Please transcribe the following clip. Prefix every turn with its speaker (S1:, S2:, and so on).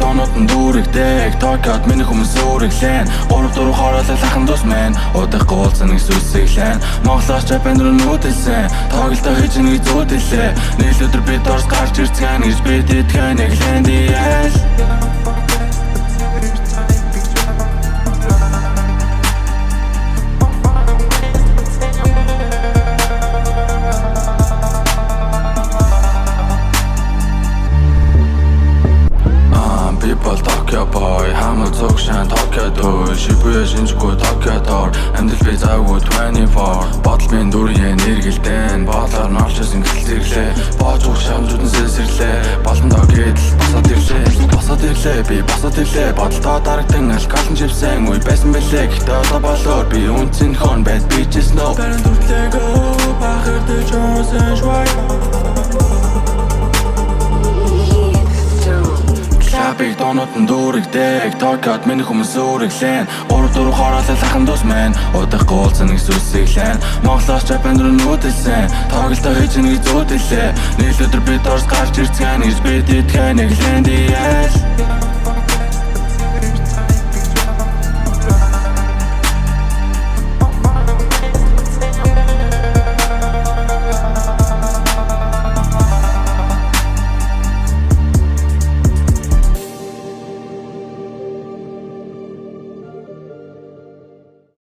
S1: доонууд нь дүүрэгдэг Токиод миний хүмүүс өөрөглэн 3-4 хороолол ахын дус мэн Удахгүй уулзсан нэг сүсэглэн Монголоос Japan руу нүүдэлсэн Тоглолтоо хийж нэг зүүдэлээ Нийл өдөр бид орс гарч ирцгэн гэж бид итгэн нэг лэндиэл Tokyo boy, хамт цогшин Tokyo дөө Shibuya шинжгүй Tokyo доор Амьдрал би завгүй 24 Бодол минь дүрийн нэргэлдэн Боолоор норчсон гисэл зэрлээ Боож уг шамжууд нь сэлсэрлээ Болондоо гэдэл босоод ирлээ Би босоод ирлээ Бодолдоо дарагдан алкоголн живсэн Үе байсан бэлээ Гэхдээ одоо болоор би үнцэн хон Bad bitches no Баран дүртлээгөө Бахардаг жонсэн швай Клабыг доонууд нь дүүрэгдэг Токиод миний хүмүүс өөрөглэн 3-4 хороолол ахын дус мэн Удахгүй уулзсан нэг сүсэглэн Монголоос Japan руу нүүдэлсэн Тоглолтоо хийж нэг зүүдэлээ Нийл өдөр бид орс гарч ирцгэн гэж бид итгэн нэг лэндиэл